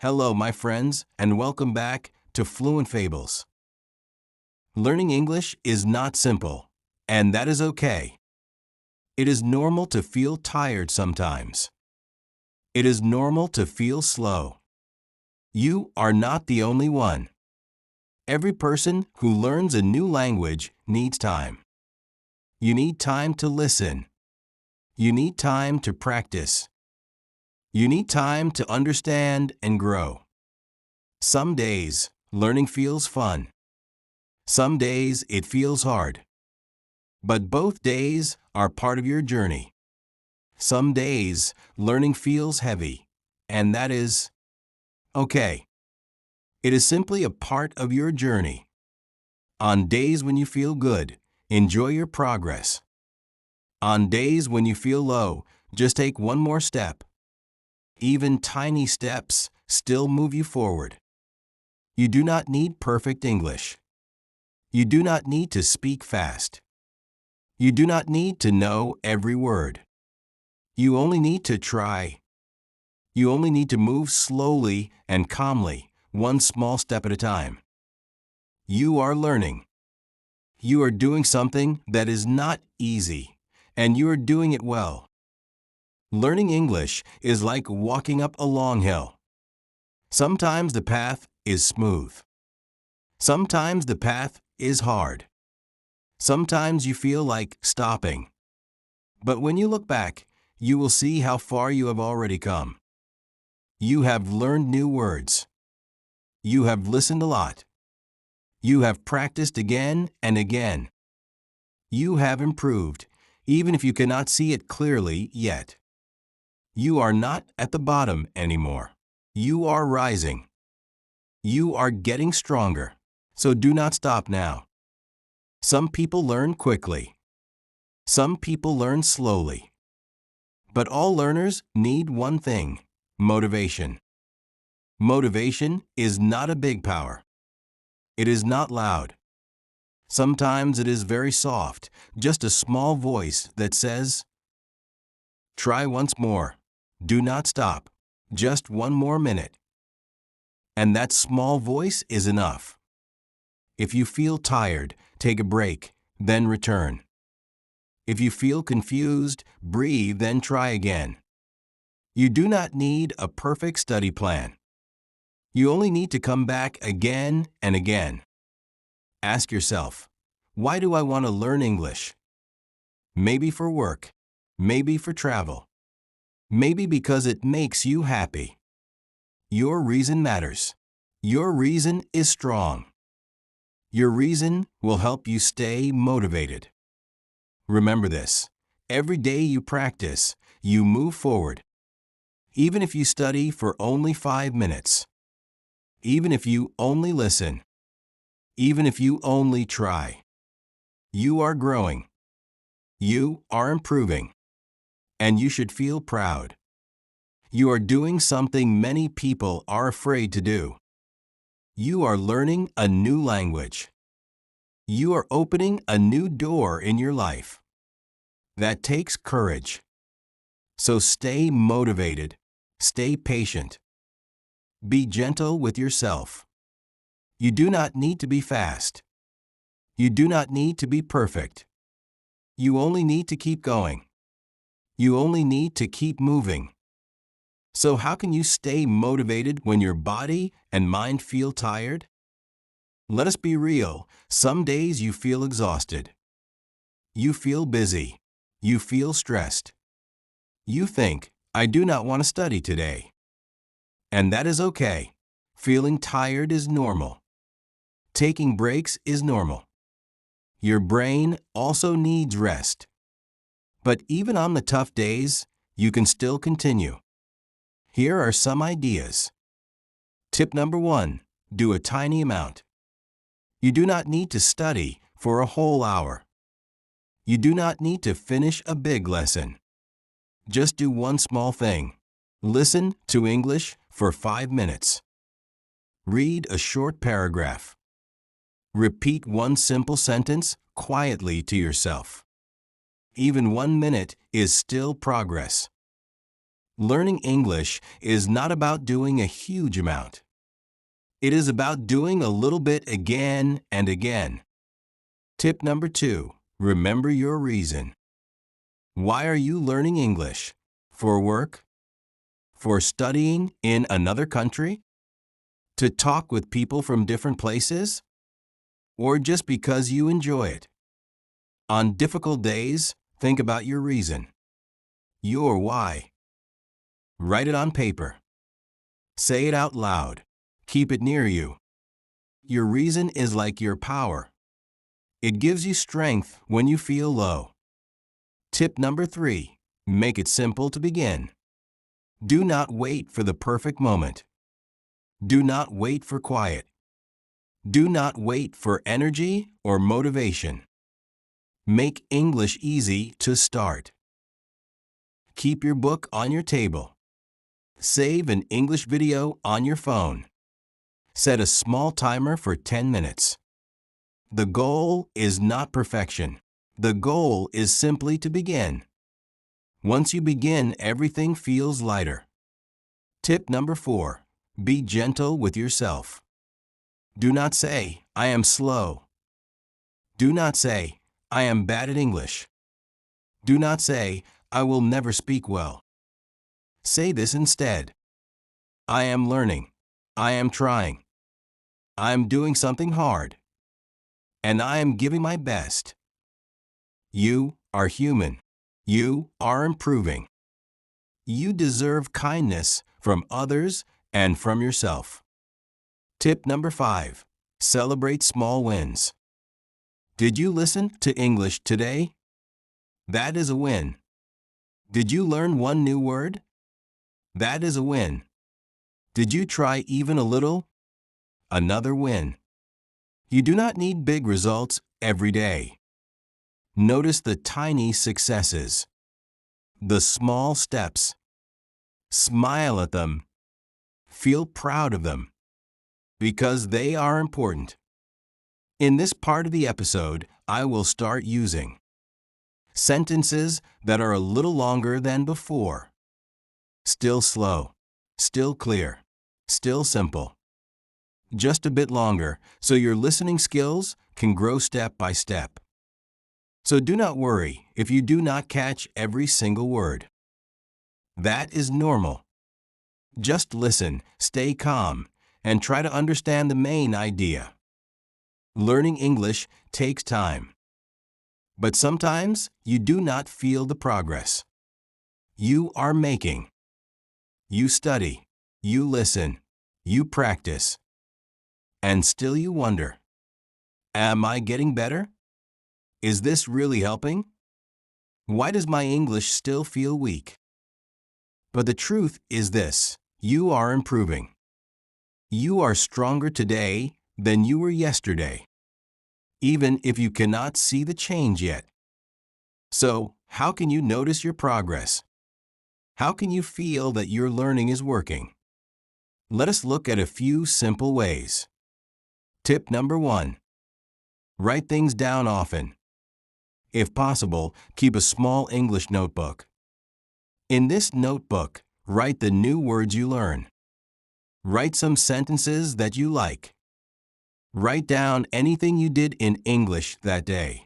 Hello, my friends, and welcome back to Fluent Fables. Learning English is not simple, and that is okay. It is normal to feel tired sometimes. It is normal to feel slow. You are not the only one. Every person who learns a new language needs time. You need time to listen. You need time to practice. You need time to understand and grow. Some days, learning feels fun. Some days, it feels hard. But both days are part of your journey. Some days, learning feels heavy, and that is okay. It is simply a part of your journey. On days when you feel good, enjoy your progress. On days when you feel low, just take one more step. Even tiny steps still move you forward. You do not need perfect English. You do not need to speak fast. You do not need to know every word. You only need to try. You only need to move slowly and calmly, one small step at a time. You are learning. You are doing something that is not easy, and you are doing it well. Learning English is like walking up a long hill. Sometimes the path is smooth. Sometimes the path is hard. Sometimes you feel like stopping. But when you look back, you will see how far you have already come. You have learned new words. You have listened a lot. You have practiced again and again. You have improved, even if you cannot see it clearly yet. You are not at the bottom anymore. You are rising. You are getting stronger, so do not stop now. Some people learn quickly. Some people learn slowly. But all learners need one thing: motivation. Motivation is not a big power. It is not loud. Sometimes it is very soft, just a small voice that says, "Try once more. Do not stop. Just one more minute." And that small voice is enough. If you feel tired, take a break, then return. If you feel confused, breathe, then try again. You do not need a perfect study plan. You only need to come back again and again. Ask yourself, why do I want to learn English? Maybe for work. Maybe for travel. Maybe because it makes you happy. Your reason matters. Your reason is strong. Your reason will help you stay motivated. Remember this: every day you practice, you move forward. Even if you study for only 5 minutes. Even if you only listen. Even if you only try. You are growing. You are improving. And you should feel proud. You are doing something many people are afraid to do. You are learning a new language. You are opening a new door in your life. That takes courage. So stay motivated. Stay patient. Be gentle with yourself. You do not need to be fast. You do not need to be perfect. You only need to keep going. You only need to keep moving. So how can you stay motivated when your body and mind feel tired? Let us be real. Some days you feel exhausted. You feel busy. You feel stressed. You think, "I do not want to study today." And that is okay. Feeling tired is normal. Taking breaks is normal. Your brain also needs rest. But even on the tough days, you can still continue. Here are some ideas. Tip number 1, do a tiny amount. You do not need to study for a whole hour. You do not need to finish a big lesson. Just do one small thing. Listen to English for 5 minutes. Read a short paragraph. Repeat one simple sentence quietly to yourself. Even 1 minute is still progress. Learning English is not about doing a huge amount. It is about doing a little bit again and again. Tip number 2. Remember your reason. Why are you learning English? For work? For studying in another country? To talk with people from different places? Or just because you enjoy it? On difficult days, think about your reason. Your why. Write it on paper. Say it out loud. Keep it near you. Your reason is like your power. It gives you strength when you feel low. Tip number 3. Make it simple to begin. Do not wait for the perfect moment. Do not wait for quiet. Do not wait for energy or motivation. Make English easy to start. Keep your book on your table. Save an English video on your phone. Set a small timer for 10 minutes. The goal is not perfection. The goal is simply to begin. Once you begin, everything feels lighter. Tip number 4. Be gentle with yourself. Do not say, I am slow. Do not say, I am bad at English. Do not say, I will never speak well. Say this instead. I am learning. I am trying. I am doing something hard. And I am giving my best. You are human. You are improving. You deserve kindness from others and from yourself. Tip number 5. Celebrate small wins. Did you listen to English today? That is a win. Did you learn one new word? That is a win. Did you try even a little? Another win. You do not need big results every day. Notice the tiny successes, the small steps. Smile at them. Feel proud of them, because they are important. In this part of the episode, I will start using sentences that are a little longer than before. Still slow, still clear, still simple. Just a bit longer so your listening skills can grow step by step. So do not worry if you do not catch every single word. That is normal. Just listen, stay calm, and try to understand the main idea. Learning English takes time. But sometimes you do not feel the progress. You are making. You study, you listen, you practice. And still you wonder, am I getting better? Is this really helping? Why does my English still feel weak? But the truth is this, you are improving. You are stronger today than you were yesterday, even if you cannot see the change yet. So, how can you notice your progress? How can you feel that your learning is working? Let us look at a few simple ways. Tip number 1. Write things down often. If possible, keep a small English notebook. In this notebook, write the new words you learn. Write some sentences that you like. Write down anything you did in English that day.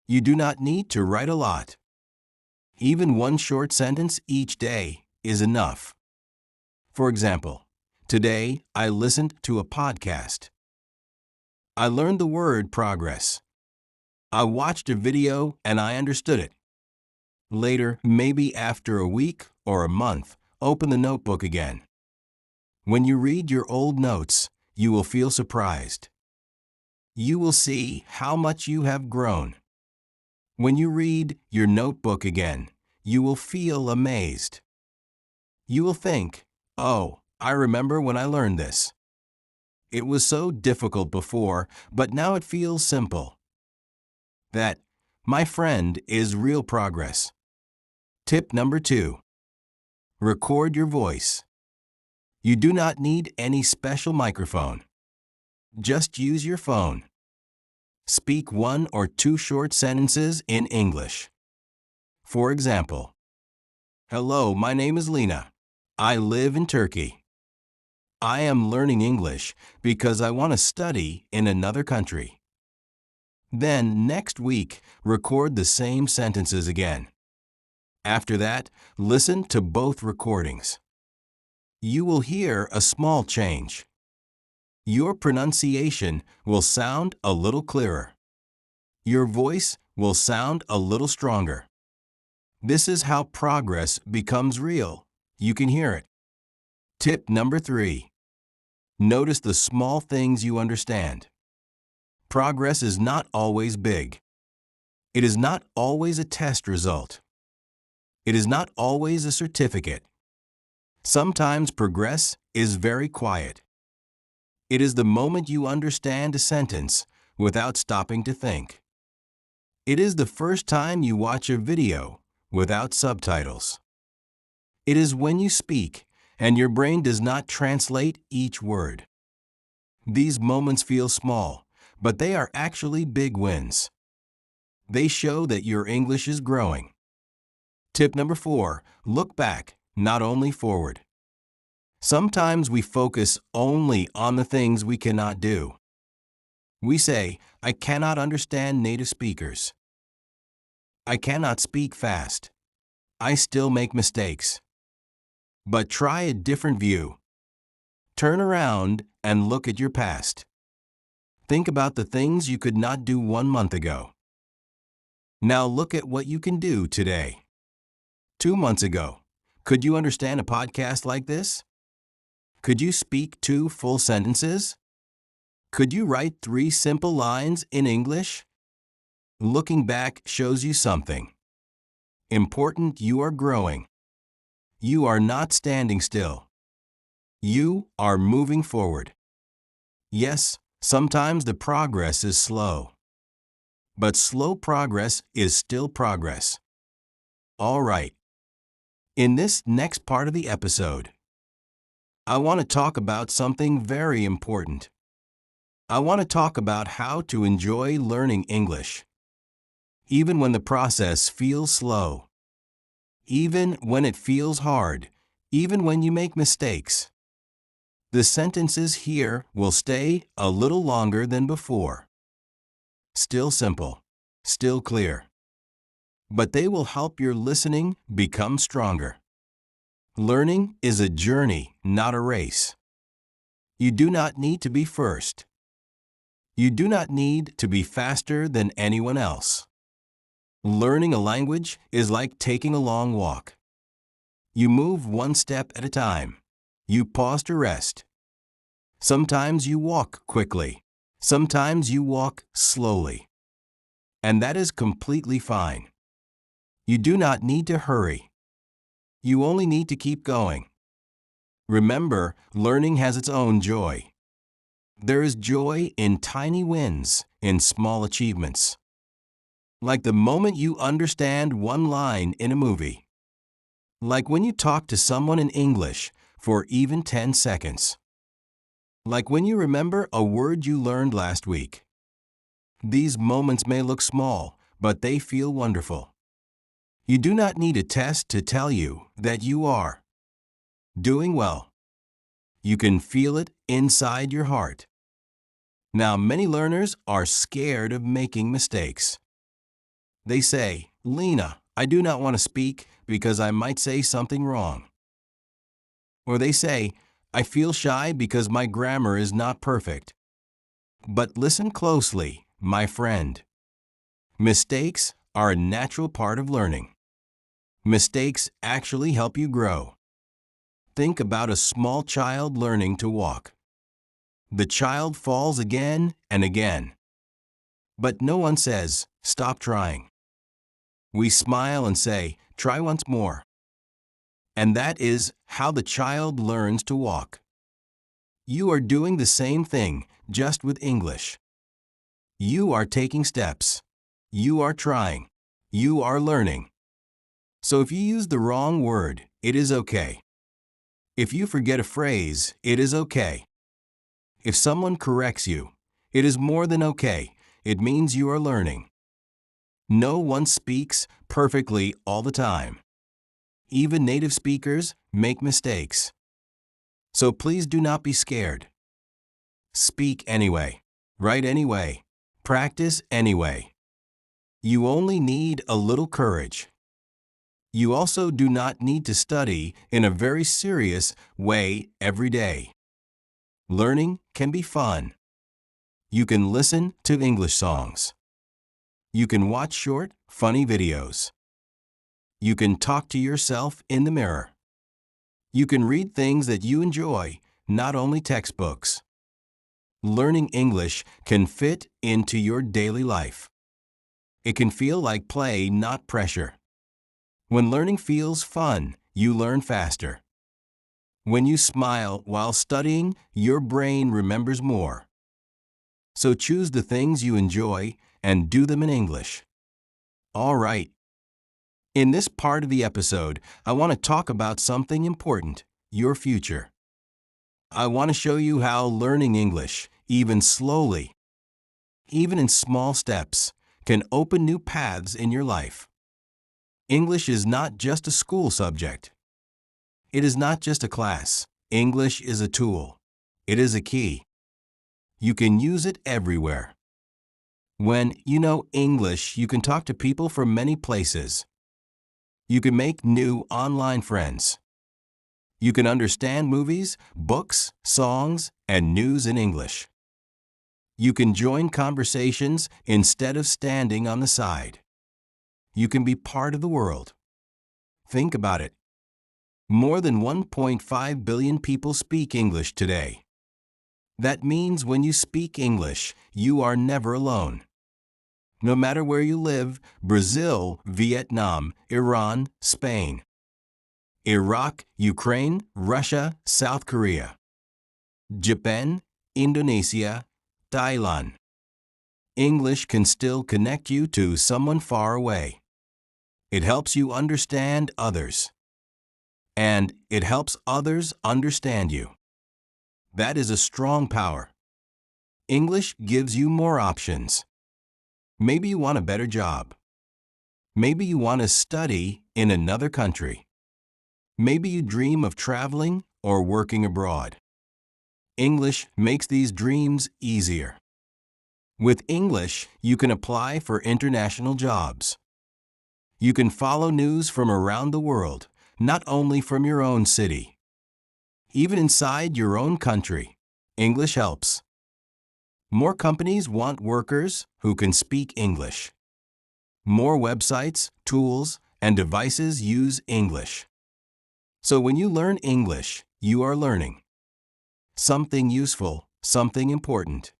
You do not need to write a lot. Even one short sentence each day is enough. For example, today I listened to a podcast. I learned the word progress. I watched a video and I understood it. Later, maybe after a week or a month, open the notebook again. When you read your old notes, you will feel surprised. You will see how much you have grown. When you read your notebook again, you will feel amazed. You will think, oh, I remember when I learned this. It was so difficult before, but now it feels simple. That, my friend, is real progress. Tip number 2. Record your voice. You do not need any special microphone. Just use your phone. Speak 1 or 2 short sentences in English. For example, Hello, my name is Lena. I live in Turkey. I am learning English because I want to study in another country. Then, next week, record the same sentences again. After that, listen to both recordings. You will hear a small change. Your pronunciation will sound a little clearer. Your voice will sound a little stronger. This is how progress becomes real. You can hear it. Tip number 3. Notice the small things you understand. Progress is not always big. It is not always a test result. It is not always a certificate. Sometimes progress is very quiet. It is the moment you understand a sentence without stopping to think. It is the first time you watch a video without subtitles. It is when you speak and your brain does not translate each word. These moments feel small, but they are actually big wins. They show that your English is growing. Tip number 4, look back, not only forward. Sometimes we focus only on the things we cannot do. We say, I cannot understand native speakers. I cannot speak fast. I still make mistakes. But try a different view. Turn around and look at your past. Think about the things you could not do 1 month ago. Now look at what you can do today. 2 months ago, could you understand a podcast like this? Could you speak 2 full sentences? Could you write 3 simple lines in English? Looking back shows you something. Important, you are growing. You are not standing still. You are moving forward. Yes, sometimes the progress is slow. But slow progress is still progress. All right. In this next part of the episode, I want to talk about something very important. I want to talk about how to enjoy learning English, even when the process feels slow, even when it feels hard, even when you make mistakes. The sentences here will stay a little longer than before. Still simple, still clear. But they will help your listening become stronger. Learning is a journey, not a race. You do not need to be first. You do not need to be faster than anyone else. Learning a language is like taking a long walk. You move one step at a time. You pause to rest. Sometimes you walk quickly. Sometimes you walk slowly. And that is completely fine. You do not need to hurry. You only need to keep going. Remember, learning has its own joy. There is joy in tiny wins, in small achievements. Like the moment you understand one line in a movie. Like when you talk to someone in English for even 10 seconds. Like when you remember a word you learned last week. These moments may look small, but they feel wonderful. You do not need a test to tell you that you are doing well. You can feel it inside your heart. Now, many learners are scared of making mistakes. They say, Lena, I do not want to speak because I might say something wrong. Or they say, I feel shy because my grammar is not perfect. But listen closely, my friend. Mistakes are a natural part of learning. Mistakes actually help you grow. Think about a small child learning to walk. The child falls again and again. But no one says, stop trying. We smile and say, try once more. And that is how the child learns to walk. You are doing the same thing, just with English. You are taking steps. You are trying. You are learning. So if you use the wrong word, it is okay. If you forget a phrase, it is okay. If someone corrects you, it is more than okay. It means you are learning. No one speaks perfectly all the time. Even native speakers make mistakes. So please do not be scared. Speak anyway. Write anyway. Practice anyway. You only need a little courage. You also do not need to study in a very serious way every day. Learning can be fun. You can listen to English songs. You can watch short, funny videos. You can talk to yourself in the mirror. You can read things that you enjoy, not only textbooks. Learning English can fit into your daily life. It can feel like play, not pressure. When learning feels fun, you learn faster. When you smile while studying, your brain remembers more. So choose the things you enjoy and do them in English. All right. In this part of the episode, I want to talk about something important, your future. I want to show you how learning English, even slowly, even in small steps, can open new paths in your life. English is not just a school subject. It is not just a class. English is a tool. It is a key. You can use it everywhere. When you know English, you can talk to people from many places. You can make new online friends. You can understand movies, books, songs, and news in English. You can join conversations instead of standing on the side. You can be part of the world. Think about it. More than 1.5 billion people speak English today. That means when you speak English, you are never alone. No matter where you live, Brazil, Vietnam, Iran, Spain, Iraq, Ukraine, Russia, South Korea, Japan, Indonesia, Thailand. English can still connect you to someone far away. It helps you understand others. And it helps others understand you. That is a strong power. English gives you more options. Maybe you want a better job. Maybe you want to study in another country. Maybe you dream of traveling or working abroad. English makes these dreams easier. With English, you can apply for international jobs. You can follow news from around the world, not only from your own city. Even inside your own country, English helps. More companies want workers who can speak English. More websites, tools, and devices use English. So when you learn English, you are learning something useful, something important,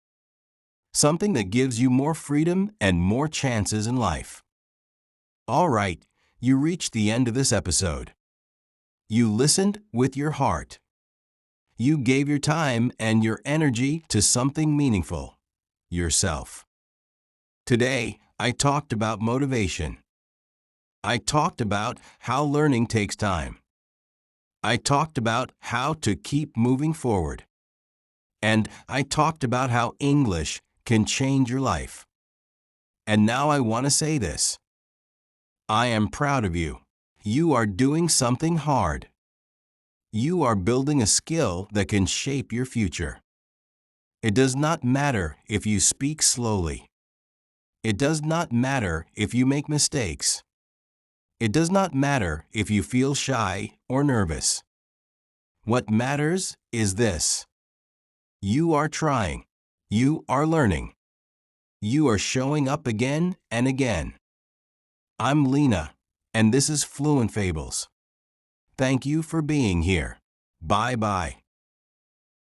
something that gives you more freedom and more chances in life. All right, you reached the end of this episode. You listened with your heart. You gave your time and your energy to something meaningful, yourself. Today, I talked about motivation. I talked about how learning takes time. I talked about how to keep moving forward. And I talked about how English can change your life. And now I want to say this. I am proud of you. You are doing something hard. You are building a skill that can shape your future. It does not matter if you speak slowly. It does not matter if you make mistakes. It does not matter if you feel shy or nervous. What matters is this. You are trying. You are learning. You are showing up again and again. I'm Lena, and this is Fluent Fables. Thank you for being here. Bye-bye.